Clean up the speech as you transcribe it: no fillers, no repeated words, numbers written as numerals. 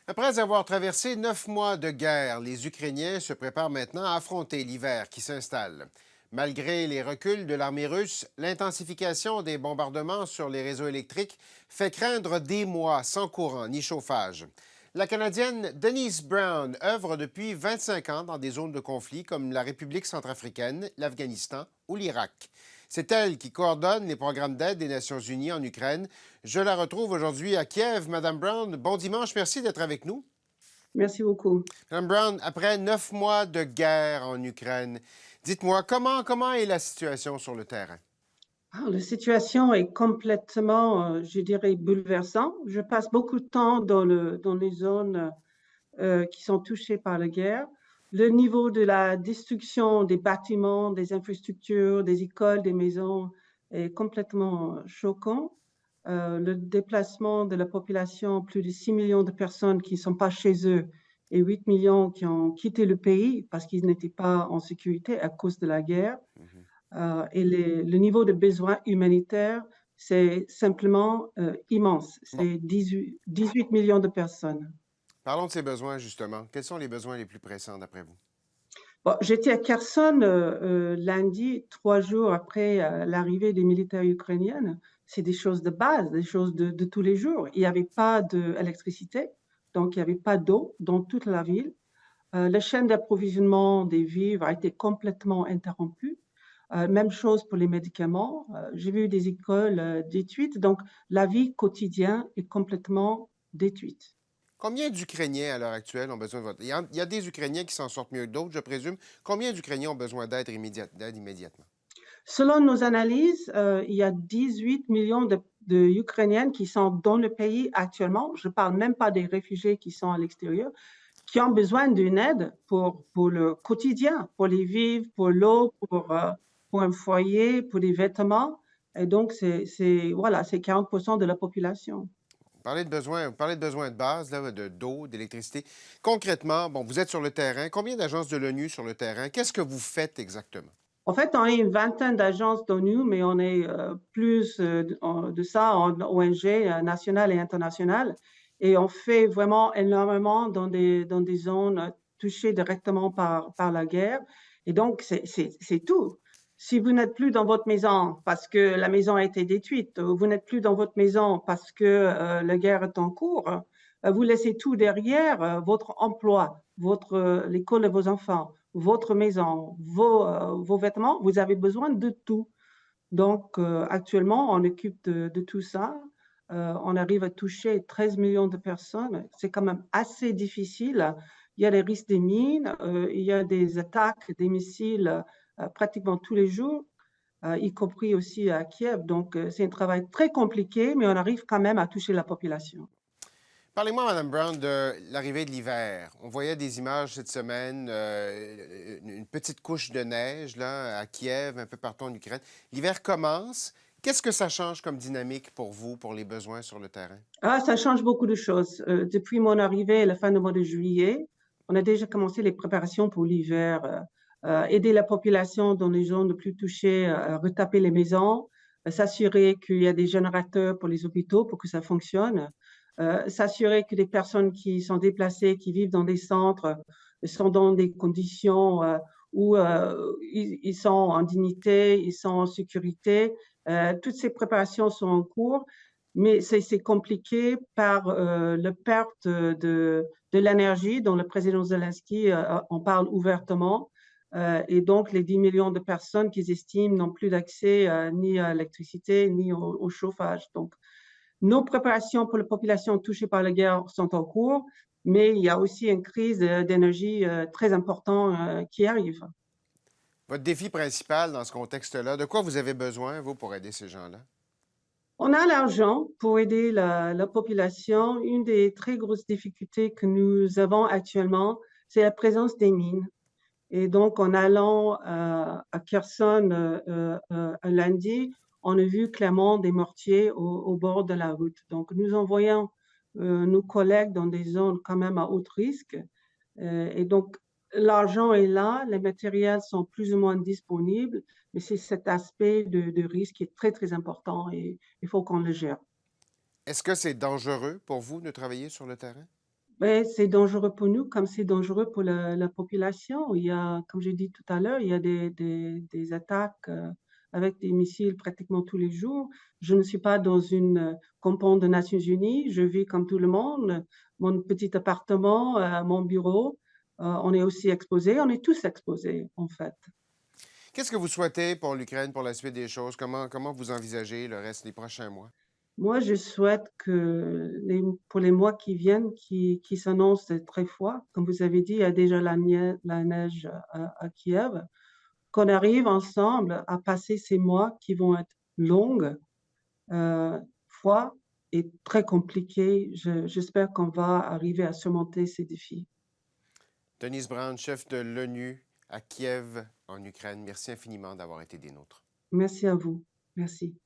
Après avoir traversé 9 mois de guerre, les Ukrainiens se préparent maintenant à affronter l'hiver qui s'installe. Malgré les reculs de l'armée russe, l'intensification des bombardements sur les réseaux électriques fait craindre des mois sans courant ni chauffage. La Canadienne Denise Brown œuvre depuis 25 ans dans des zones de conflit comme la République centrafricaine, l'Afghanistan ou l'Irak. C'est elle qui coordonne les programmes d'aide des Nations unies en Ukraine. Je la retrouve aujourd'hui à Kiev. Madame Brown, bon dimanche, merci d'être avec nous. Merci beaucoup. Madame Brown, après 9 mois de guerre en Ukraine, dites-moi, comment est la situation sur le terrain? La situation est complètement, je dirais, bouleversante. Je passe beaucoup de temps dans les zones qui sont touchées par la guerre. Le niveau de la destruction des bâtiments, des infrastructures, des écoles, des maisons est complètement choquant. Le déplacement de la population, plus de 6 millions de personnes qui ne sont pas chez eux et 8 millions qui ont quitté le pays parce qu'ils n'étaient pas en sécurité à cause de la guerre. Mhm. Le niveau de besoin humanitaire, c'est simplement immense. Bon, C'est 18 millions de personnes. parlons de ces besoins, justement. Quels sont les besoins les plus pressants, d'après vous? Bon, j'étais à Kherson lundi, 3 jours après l'arrivée des militaires ukrainiens. C'est des choses de base, des choses de tous les jours. Il n'y avait pas d'électricité, donc il n'y avait pas d'eau dans toute la ville. La chaîne d'approvisionnement des vivres a été complètement interrompue. Même chose pour les médicaments. J'ai vu des écoles détruites, donc la vie quotidienne est complètement détruite. Combien d'Ukrainiens, à l'heure actuelle, ont besoin de votre... Il y a des Ukrainiens qui s'en sortent mieux que d'autres, je présume. Combien d'Ukrainiens ont besoin d'aide immédiatement? Selon nos analyses, il y a 18 millions de Ukrainiennes qui sont dans le pays actuellement. Je ne parle même pas des réfugiés qui sont à l'extérieur, qui ont besoin d'une aide pour le quotidien, pour les vivres, pour l'eau, pour un foyer, pour des vêtements. Et donc, voilà, c'est 40% de la population. Vous parlez de besoins de base, là, d'eau, d'électricité. Concrètement, bon, vous êtes sur le terrain. Combien d'agences de l'ONU sur le terrain? Qu'est-ce que vous faites exactement? En fait, on est une vingtaine d'agences d'ONU, mais on est plus de ça en ONG nationales et internationales. Et on fait vraiment énormément dans des zones touchées directement par la guerre. Et donc, c'est tout. Si vous n'êtes plus dans votre maison parce que la maison a été détruite, ou vous n'êtes plus dans votre maison parce que la guerre est en cours, vous laissez tout derrière, votre emploi, l'école de vos enfants, votre maison, vos vêtements, vous avez besoin de tout. Donc, actuellement, on occupe de tout ça. On arrive à toucher 13 millions de personnes. C'est quand même assez difficile. Il y a les risques des mines, il y a des attaques, des missiles pratiquement tous les jours, y compris aussi à Kiev. Donc, c'est un travail très compliqué, mais on arrive quand même à toucher la population. Parlez-moi, Madame Brown, de l'arrivée de l'hiver. On voyait des images cette semaine, une petite couche de neige là, à Kiev, un peu partout en Ukraine. L'hiver commence. Qu'est-ce que ça change comme dynamique pour vous, pour les besoins sur le terrain? Ah, ça change beaucoup de choses. Depuis mon arrivée à la fin du mois de juillet, on a déjà commencé les préparations pour l'hiver, aider la population dans les zones les plus touchées, retaper les maisons, s'assurer qu'il y a des générateurs pour les hôpitaux pour que ça fonctionne, s'assurer que les personnes qui sont déplacées, qui vivent dans des centres, sont dans des conditions où ils sont en dignité, ils sont en sécurité. Toutes ces préparations sont en cours. Mais c'est compliqué par la perte de l'énergie dont le président Zelensky en parle ouvertement. Et donc, les 10 millions de personnes qu'ils estiment n'ont plus d'accès ni à l'électricité ni au chauffage. Donc, nos préparations pour la population touchée par la guerre sont en cours, mais il y a aussi une crise d'énergie très importante qui arrive. Votre défi principal dans ce contexte-là, de quoi vous avez besoin, vous, pour aider ces gens-là? On a l'argent pour aider la population. Une des très grosses difficultés que nous avons actuellement, c'est la présence des mines. Et donc, en allant à Kherson lundi, on a vu clairement des mortiers au bord de la route. Donc, nous envoyons nos collègues dans des zones quand même à haut risque. Et donc, l'argent est là, les matériels sont plus ou moins disponibles, mais c'est cet aspect de risque qui est très, très important et il faut qu'on le gère. Est-ce que c'est dangereux pour vous de travailler sur le terrain? Ouais, c'est dangereux pour nous comme c'est dangereux pour la population. Il y a, comme j'ai dit tout à l'heure, il y a des attaques, avec des missiles pratiquement tous les jours. Je ne suis pas dans une, compound des Nations unies, je vis comme tout le monde, mon petit appartement, mon bureau, on est aussi exposés, on est tous exposés, en fait. Qu'est-ce que vous souhaitez pour l'Ukraine, pour la suite des choses? Comment vous envisagez le reste des prochains mois? Moi, je souhaite que pour les mois qui viennent, qui s'annoncent très froids, comme vous avez dit, il y a déjà la neige à Kiev, qu'on arrive ensemble à passer ces mois qui vont être longs, froids et très compliqués. J'espère qu'on va arriver à surmonter ces défis. Denise Brown, chef de l'ONU à Kiev, en Ukraine, merci infiniment d'avoir été des nôtres. Merci à vous. Merci.